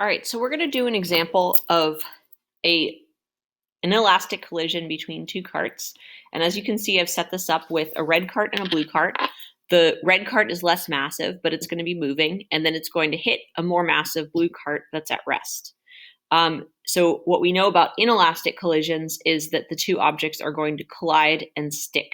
All right, so we're going to do an example of an inelastic collision between two carts. And as you can see, I've set this up with a red cart and a blue cart. The red cart is less massive, but it's going to be moving, and then it's going to hit a more massive blue cart that's at rest. So what we know about inelastic collisions is that the two objects are going to collide and stick.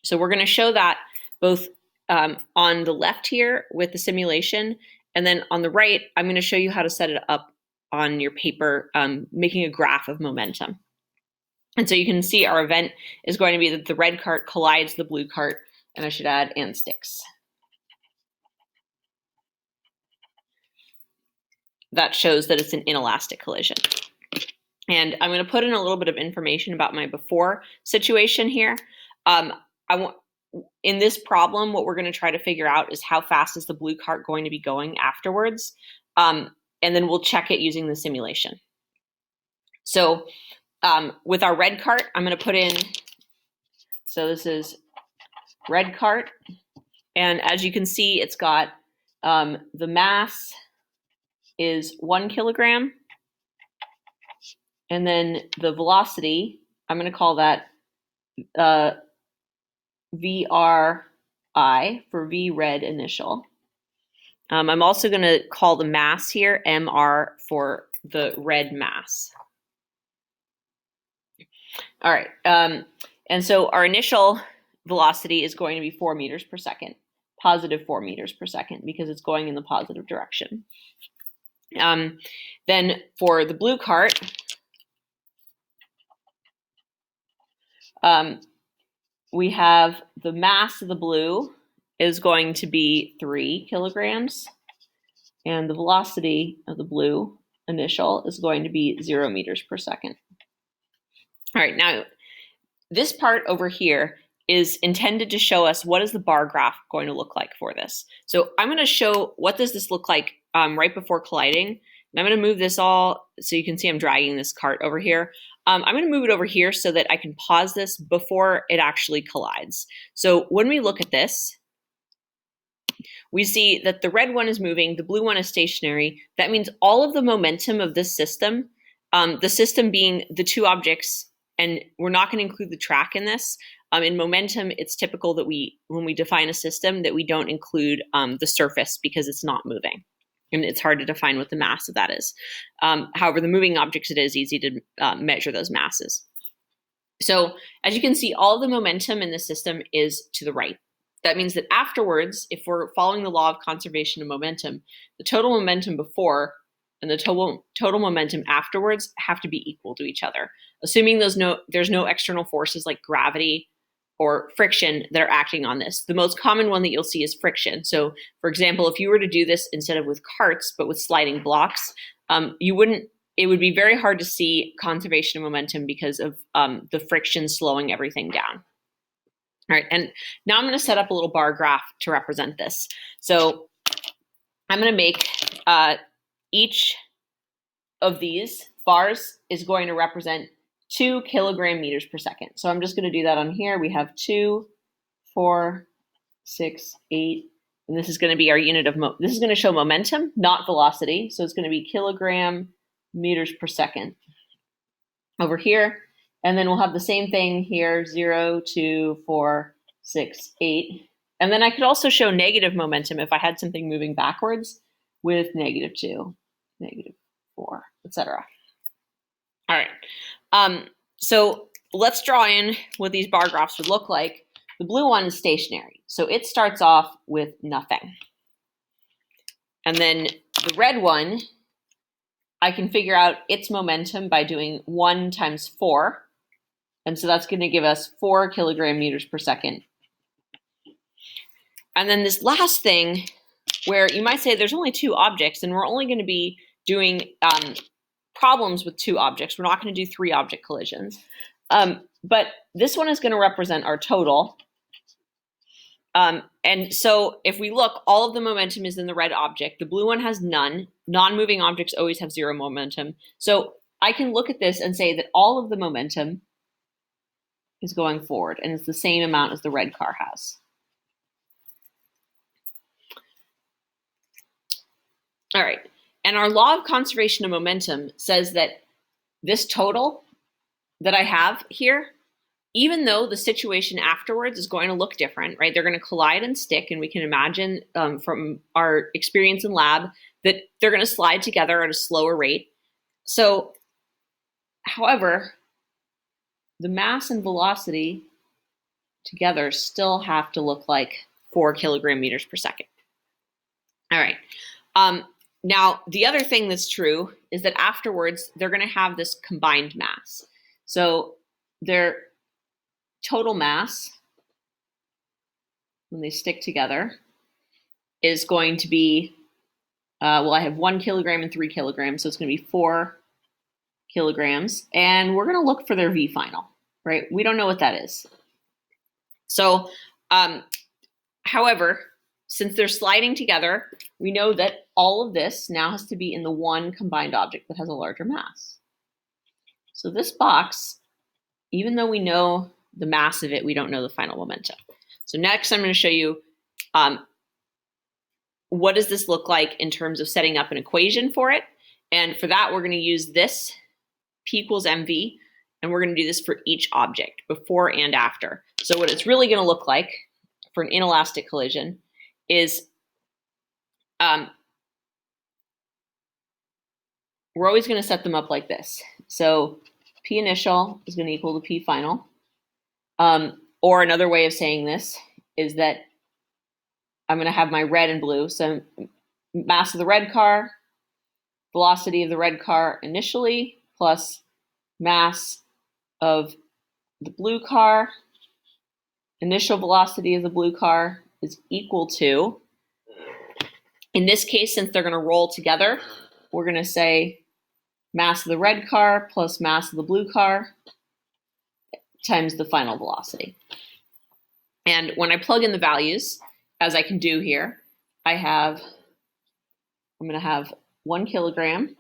So we're going to show that both on the left here with the simulation, and then on the right, I'm going to show you how to set it up on your paper, making a graph of momentum. And so you can see our event is going to be that the red cart collides the blue cart, and I should add and sticks. That shows that it's an inelastic collision. And I'm going to put in a little bit of information about my before situation here. In this problem, what we're going to try to figure out is how fast is the blue cart going to be going afterwards. And then we'll check it using the simulation. So with our red cart, I'm going to put in, so this is red cart. And as you can see, it's got the mass is 1 kilogram. And then the velocity, I'm going to call that VRI for V red initial. I'm also going to call the mass here MR for the red mass. All right, and so our initial velocity is going to be 4 meters per second, positive 4 meters per second, because it's going in the positive direction. Then for the blue cart, we have the mass of the blue is going to be 3 kilograms, and the velocity of the blue initial is going to be 0 meters per second. All right, now this part over here is intended to show us what is the bar graph going to look like for this. So I'm going to show what does this look like right before colliding. And I'm going to move this all, so you can see I'm dragging this cart over here. I'm going to move it over here so that I can pause this before it actually collides. So when we look at this, we see that the red one is moving, the blue one is stationary. That means all of the momentum of this system, the system being the two objects, and we're not going to include the track in this. In momentum, it's typical that when we define a system, that we don't include the surface because it's not moving. And it's hard to define what the mass of that is. However, the moving objects, it is easy to measure those masses. So as you can see, all the momentum in the system is to the right. That means that afterwards, if we're following the law of conservation of momentum, the total momentum before and the total momentum afterwards have to be equal to each other, assuming there's no external forces like gravity or friction that are acting on this. The most common one that you'll see is friction. So for example, if you were to do this instead of with carts, but with sliding blocks, it would be very hard to see conservation of momentum because of the friction slowing everything down. All right, and now I'm going to set up a little bar graph to represent this. So I'm going to make each of these bars is going to represent 2 kilogram meters per second. So I'm just going to do that on here. We have 2, 4, 6, 8, and this is going to be our unit of this is going to show momentum, not velocity. So it's going to be kilogram meters per second over here. And then we'll have the same thing here, 0, 2, 4, 6, 8. And then I could also show negative momentum if I had something moving backwards with -2, -4, etc. All right. So let's draw in what these bar graphs would look like. The blue one is stationary. So it starts off with nothing. And then the red one, I can figure out its momentum by doing 1 times 4. And so that's going to give us 4 kilogram meters per second. And then this last thing, where you might say there's only 2 objects, and we're only going to be doing problems with 2 objects. We're not going to do 3 object collisions. But this one is going to represent our total. And so if we look, all of the momentum is in the red object. The blue one has none. Non-moving objects always have 0 momentum. So I can look at this and say that all of the momentum is going forward, and it's the same amount as the red car has. All right. And our law of conservation of momentum says that this total that I have here, even though the situation afterwards is going to look different, right? They're going to collide and stick, and we can imagine from our experience in lab that they're going to slide together at a slower rate. So, however, the mass and velocity together still have to look like 4 kilogram meters per second. All right. Now, the other thing that's true is that afterwards, they're going to have this combined mass. So their total mass, when they stick together, is going to be, well, I have 1 kilogram and 3 kilograms, so it's going to be 4 kilograms. And we're going to look for their V final, right? We don't know what that is. So, however, since they're sliding together, we know that all of this now has to be in the one combined object that has a larger mass. So this box, even though we know the mass of it, we don't know the final momentum. So next I'm going to show you what does this look like in terms of setting up an equation for it. And for that, we're going to use this P equals mv, and we're going to do this for each object before and after. So what it's really going to look like for an inelastic collision is we're always going to set them up like this. So P initial is going to equal to P final. Or another way of saying this is that I'm going to have my red and blue. So mass of the red car, velocity of the red car initially, plus mass of the blue car, initial velocity of the blue car is equal to, in this case, since they're going to roll together, we're going to say mass of the red car plus mass of the blue car times the final velocity. And when I plug in the values, as I can do here, I'm going to have 1 kilogram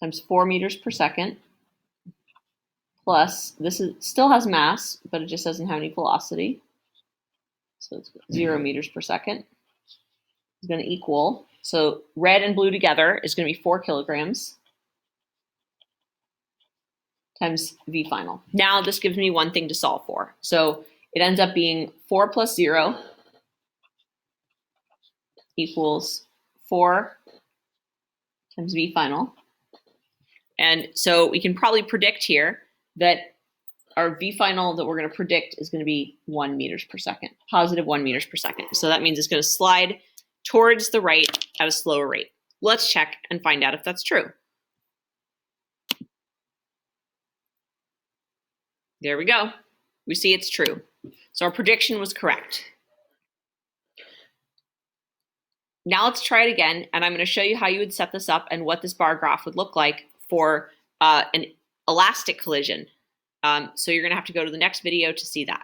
times 4 meters per second plus, still has mass, but it just doesn't have any velocity. So it's 0 meters per second. Is going to equal, so red and blue together is going to be 4 kilograms times V final. Now this gives me one thing to solve for. So it ends up being 4 plus 0 equals 4 times V final. And so we can probably predict here that our V final that we're going to predict is going to be 1 meters per second, positive 1 meters per second. So that means it's going to slide towards the right at a slower rate. Let's check and find out if that's true. There we go. We see it's true. So our prediction was correct. Now let's try it again, and I'm going to show you how you would set this up and what this bar graph would look like for an elastic collision. So you're going to have to go to the next video to see that.